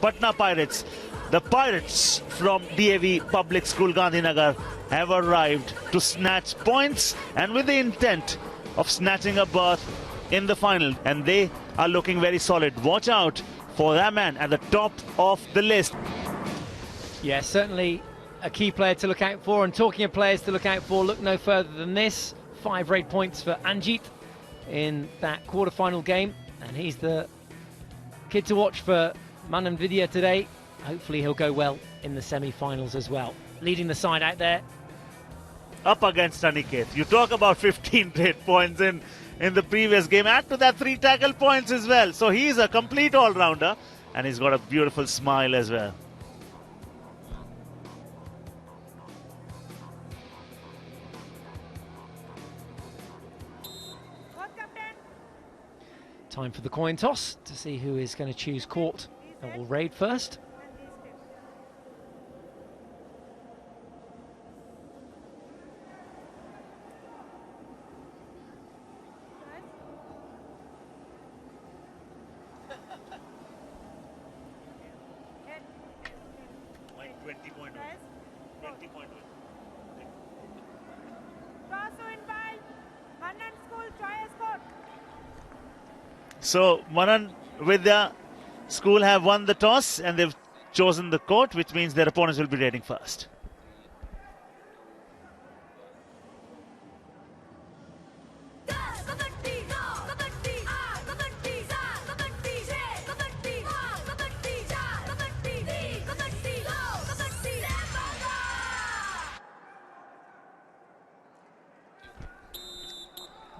Patna Pirates. The Pirates from DAV Public School Gandhi Nagar have arrived to snatch points and with the intent of snatching a berth in the final. And they are looking very solid. Watch out for that man at the top of the list. Yeah, certainly a key player to look out for. And talking of players to look out for, look no further than this. 5 raid points for Anjit in that quarter-final game. And he's the kid to watch for Manan Vidya today. Hopefully he'll go well in the semi-finals as well. Leading the side out there. Up against Aniket. You talk about 15 raid points in the previous game. Add to that 3 tackle points as well. So he's a complete all-rounder. And he's got a beautiful smile as well. Time for the coin toss to see who is going to choose court and will raid first. So Manan Vidya school have won the toss and they've chosen the court, which means their opponents will be raiding first.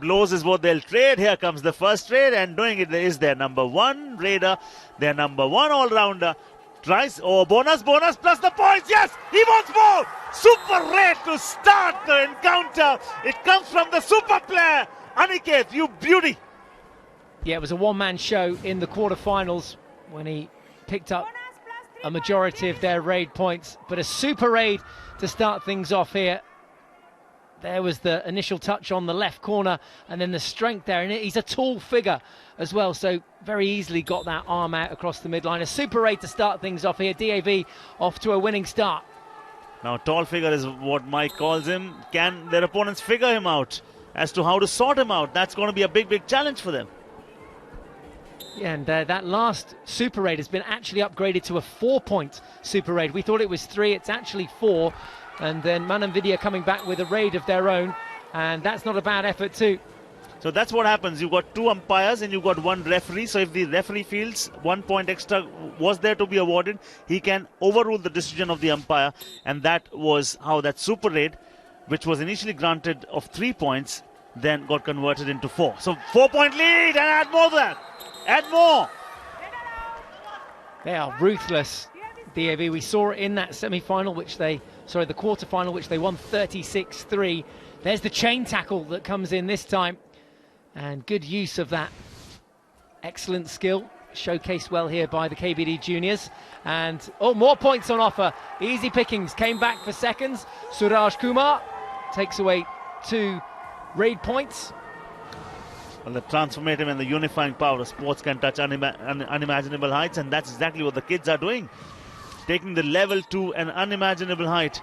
Blows is what they'll trade. Here comes the first raid, and doing it is their number 1 raider, their number 1 all-rounder. Tries, oh, bonus plus the points. Yes, he wants more. Super raid to start the encounter. It comes from the super player, Aniket, you beauty. Yeah, it was a one-man show in the quarterfinals when he picked up a majority of their raid points, but a super raid to start things off here. There was the initial touch on the left corner and then the strength there. And he's a tall figure as well, so very easily got that arm out across the midline. A super raid to start things off here. DAV off to a winning start. Now, tall figure is what Mike calls him. Can their opponents figure him out as to how to sort him out? That's going to be a big challenge for them. Yeah, and that last super raid has been actually upgraded to a 4-point super raid. We thought it was 3, it's actually 4. And then Manan Vidya coming back with a raid of their own, and that's not a bad effort too. So that's what happens. You've got 2 umpires and you've got 1 referee. So if the referee feels 1 point extra was there to be awarded, he can overrule the decision of the umpire. And that was how that super raid, which was initially granted of 3 points, then got converted into 4. So 4-point lead, and add more to that. Add more. They are ruthless, DAV. We saw it in that semi-final, the quarter-final, which they won 36-3. There's the chain tackle that comes in this time. And good use of that excellent skill, showcased well here by the KBD juniors. And, oh, more points on offer. Easy pickings, came back for seconds. Suraj Kumar takes away 2 raid points. Well, the transformative and the unifying power of sports can touch unimaginable heights, and that's exactly what the kids are doing. Taking the level to an unimaginable height.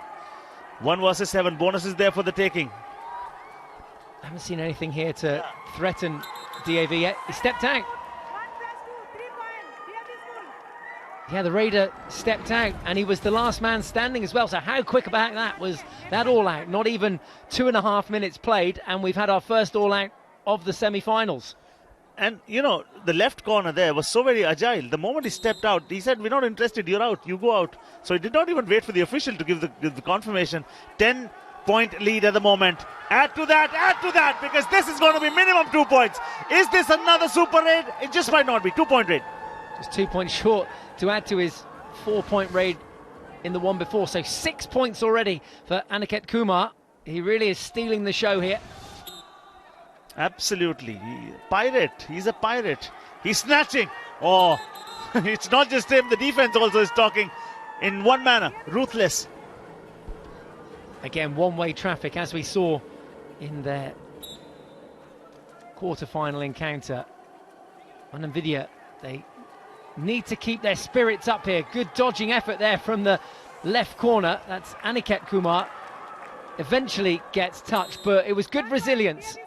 1 versus 7. Bonuses there for the taking. I haven't seen anything here to threaten DAV yet. He stepped out. 1 + 2, 3 points. Yeah, the raider stepped out, and he was the last man standing as well. So how quick about that was that all out? Not even 2.5 minutes played, and we've had our first all out of the semi-finals. And, you know, the left corner there was so very agile. The moment he stepped out, he said, "We're not interested, you're out, you go out." So he did not even wait for the official to give the confirmation. 10-point lead at the moment. Add to that, because this is going to be minimum 2 points. Is this another super raid? It just might not be. 2-point raid. Just 2 points short to add to his 4-point raid in the one before. So 6 points already for Aniket Kumar. He really is stealing the show here. Absolutely. Pirate. He's a pirate. He's snatching. Oh, it's not just him. The defense also is talking in one manner. Ruthless. Again, one-way traffic, as we saw in their quarter-final encounter. Manan Vidya, they need to keep their spirits up here. Good dodging effort there from the left corner. That's Aniket Kumar. Eventually gets touched, but it was good resilience.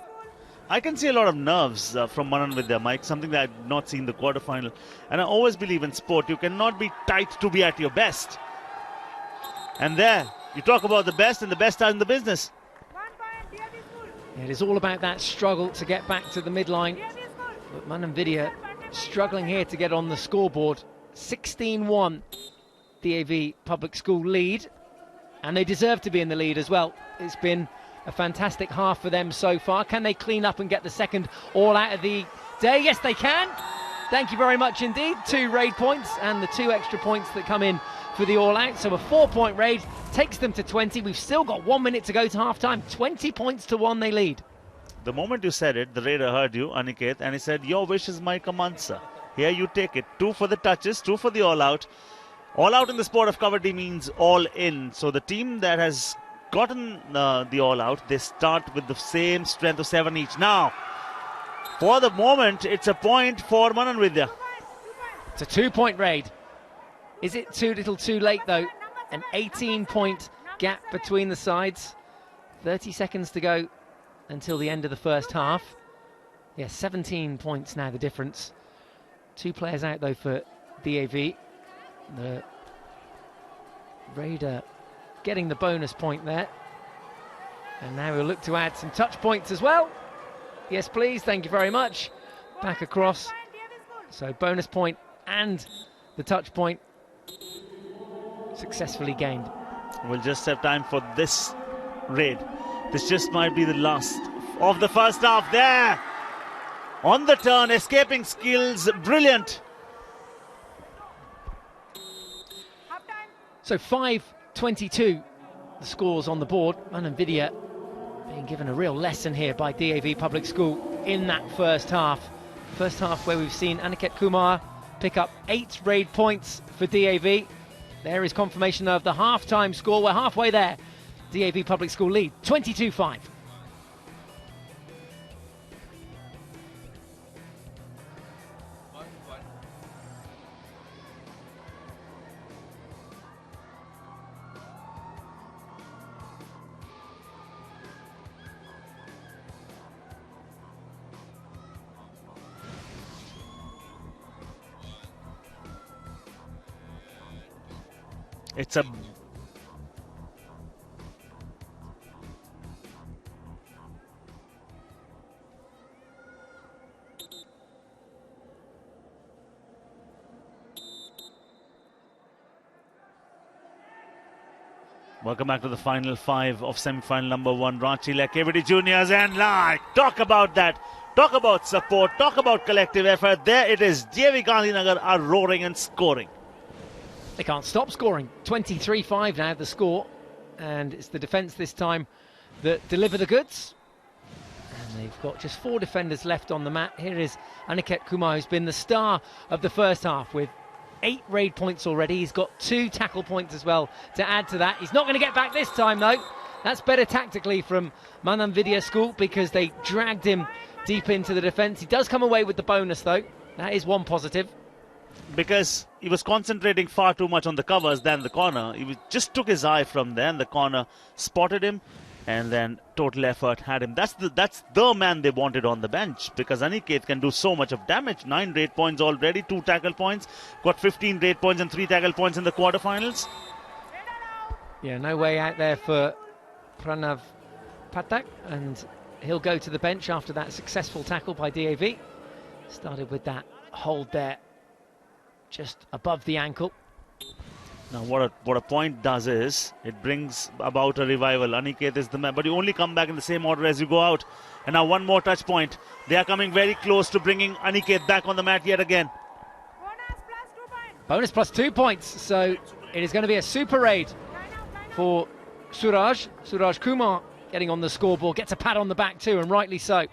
I can see a lot of nerves from Manan Vidya, Mike, something that I did not see in the quarterfinal. And I always believe in sport, you cannot be tight to be at your best. And there, you talk about the best, and the best are in the business. 1 point, DAV school. It is all about that struggle to get back to the midline. DAV school. But Manan Vidya struggling here to get on the scoreboard. 16-1 DAV Public School lead. And they deserve to be in the lead as well. It's been a fantastic half for them so far. Can they clean up and get the second all out of the day? Yes, they can. Thank you very much indeed. 2 raid points and the 2 extra points that come in for the all-out. So a 4-point raid takes them to 20. We've still got 1 minute to go to half-time. 20 points to 1 they lead. The moment you said it, the raider heard you, Aniket, and he said, your wish is my command, sir. Here you take it. 2 for the touches, 2 for the all-out. All-out in the sport of Kabaddi means all in. So the team that has gotten the all-out, they start with the same strength of 7 each. Now, for the moment, it's a point for Manan Vidya. It's a 2-point raid. Is it too little too late though? An 18-point gap between the sides. 30 seconds to go until the end of the first half. Yeah, 17 points now the difference. 2 players out though for DAV. The raider getting the bonus point there. And now we'll look to add some touch points as well. Yes, please. Thank you very much. Back across. So bonus point and the touch point successfully gained. We'll just have time for this raid. This just might be the last of the first half. There! On the turn, escaping skills, brilliant. So 5-22 the scores on the board. Manan Vidya being given a real lesson here by DAV Public School in that first half. First half where we've seen Aniket Kumar pick up 8 raid points for DAV. There is confirmation of the half-time score. We're halfway there. DAV Public School lead, 22-5. It's a welcome back to the final 5 of semi-final number 1, Ranchi Kabaddi Juniors, and talk about that. Talk about support, talk about collective effort. There it is. Dav Gandhi Nagar are roaring and scoring. They can't stop scoring. 23-5 now the score, and it's the defence this time that deliver the goods. And they've got just 4 defenders left on the mat. Here is Aniket Kumar, who's been the star of the first half with 8 raid points already. He's got 2 tackle points as well to add to that. He's not going to get back this time though. That's better tactically from Manan Vidya School because they dragged him deep into the defence. He does come away with the bonus though. That is one positive. Because he was concentrating far too much on the covers than the corner. Just took his eye from there, and the corner spotted him, and then total effort had him. That's the man they wanted on the bench, because Aniket can do so much of damage. 9 raid points already, 2 tackle points, got 15 raid points and 3 tackle points in the quarterfinals. Yeah, no way out there for Pranav Patak, and he'll go to the bench after that successful tackle by DAV. Started with that hold there just above the ankle. Now what a point does is it brings about a revival. Aniket is the man, but you only come back in the same order as you go out. And now one more touch point. They are coming very close to bringing Aniket back on the mat yet again. Bonus plus 2 points. So it is going to be a super raid for Suraj Kumar, getting on the scoreboard. Gets a pat on the back too, and rightly so.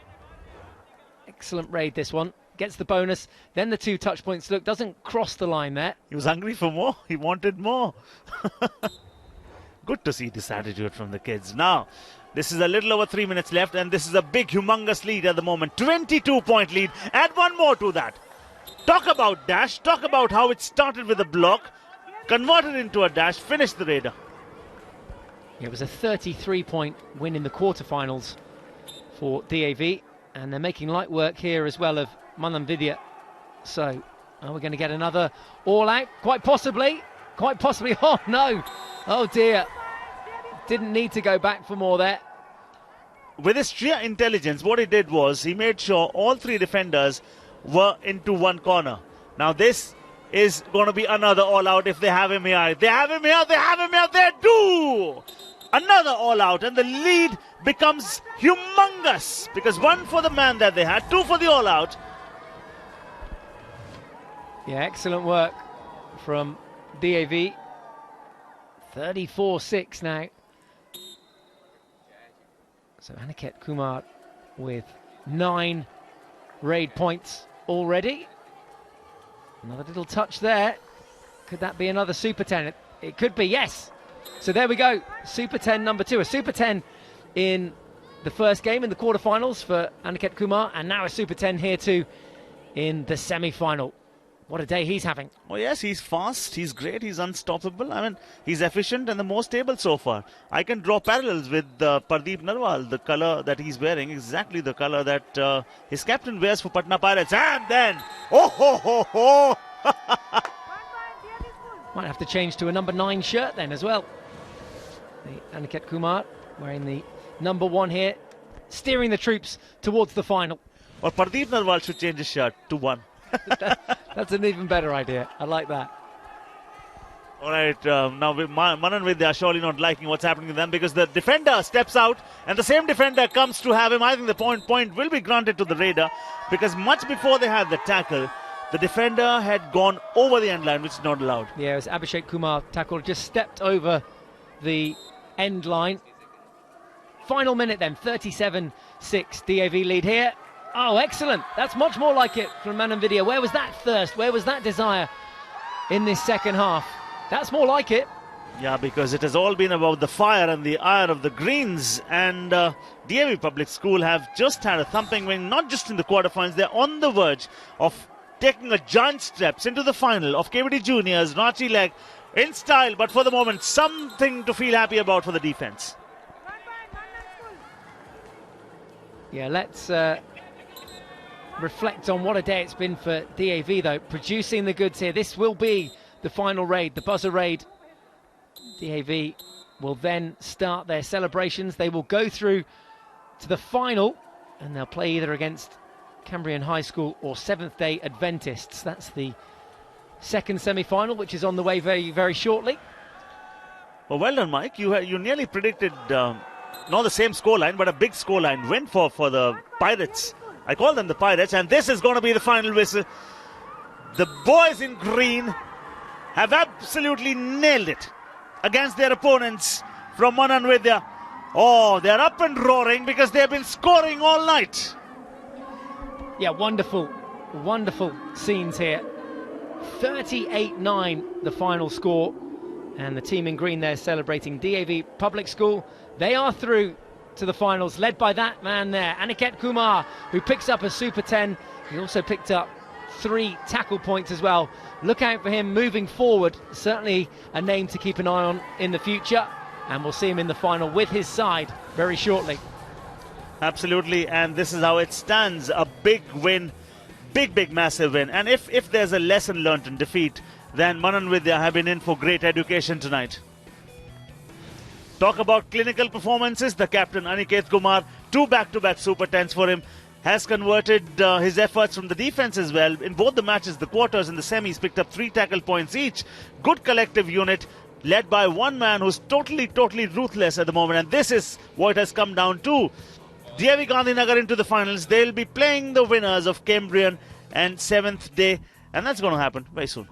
Excellent raid this one. Gets the bonus, then the 2 touch points. Look, doesn't cross the line there. He was hungry for more. He wanted more. Good to see this attitude from the kids. Now, this is a little over 3 minutes left, and this is a big, humongous lead at the moment. 22-point lead. Add one more to that. Talk about dash. Talk about how it started with a block, converted into a dash, finished the raider. It was a 33-point win in the quarterfinals for DAV, and they're making light work here as well of Manan Vidya. So, are we going to get another all-out? Quite possibly. Quite possibly. Oh, no. Oh, dear. Didn't need to go back for more there. With his sheer intelligence, what he did was he made sure all three defenders were into one corner. Now, this is going to be another all-out if they have him here. They have him here. They have him here. They do. Another all-out, and the lead becomes humongous because one for the man that they had, two for the all-out. Yeah, excellent work from DAV. 34-6 now. So Aniket Kumar with 9 raid points already. Another little touch there. Could that be another Super 10? It could be, yes. So there we go. Super 10 number 2. A Super 10 in the first game in the quarterfinals for Aniket Kumar, and now a Super 10 here too in the semi-final. What a day he's having. Oh yes, he's fast, he's great, he's unstoppable. I mean, he's efficient and the most stable so far. I can draw parallels with Pardeep Narwal, the colour that he's wearing, exactly the colour that his captain wears for Patna Pirates. And then, oh ho ho ho! Might have to change to a number 9 shirt then as well. The Aniket Kumar wearing the number 1 here, steering the troops towards the final. Or Pardeep Narwal should change his shirt to 1. That's an even better idea. I like that. All right, now Manan Vidya are surely not liking what's happening to them because the defender steps out and the same defender comes to have him. I think the point will be granted to the raider because much before they had the tackle, the defender had gone over the end line, which is not allowed. Yeah, it was Abhishek Kumar tackle, just stepped over the end line. Final minute then, 37-6, DAV lead here. Oh, excellent. That's much more like it from Manan Vidya. Where was that thirst? Where was that desire in this second half? That's more like it. Yeah, because it has all been about the fire and the ire of the Greens. And DAV Public School have just had a thumping win, not just in the quarterfinals. They're on the verge of taking a giant steps into the final of Kabaddi Juniors, Ranchi leg, in style. But for the moment, something to feel happy about for the defense. Yeah, let's reflect on what a day it's been for DAV though, producing the goods here. This will be the final raid, the buzzer raid. DAV will then start their celebrations. They will go through to the final and they'll play either against Cambrian High School or Seventh Day Adventists. That's the second semi-final, which is on the way very, very shortly. Well done, Mike. You nearly predicted not the same scoreline, but a big scoreline win for the Pirates. I call them the Pirates, and this is going to be the final whistle. The boys in green have absolutely nailed it against their opponents from Manan Vidya. Oh, they're up and roaring because they've been scoring all night. Yeah, wonderful, wonderful scenes here. 38-9 the final score, and the team in green there celebrating. DAV Public School, they are through to the finals, led by that man there, Aniket Kumar, who picks up a Super 10. He also picked up 3 tackle points as well. Look out for him moving forward. Certainly a name to keep an eye on in the future, and we'll see him in the final with his side very shortly. Absolutely, and this is how it stands. A big win, big massive win. And if there's a lesson learnt in defeat, then Manan Vidya have been in for great education tonight. Talk about clinical performances. The captain Aniket Kumar, 2 back-to-back Super 10s for him, has converted his efforts from the defense as well. In both the matches, the quarters and the semis, picked up 3 tackle points each. Good collective unit led by one man who's totally ruthless at the moment. And this is what it has come down to. Dav Gandhi Nagar into the finals. They'll be playing the winners of Cambrian and 7th Day. And that's going to happen very soon.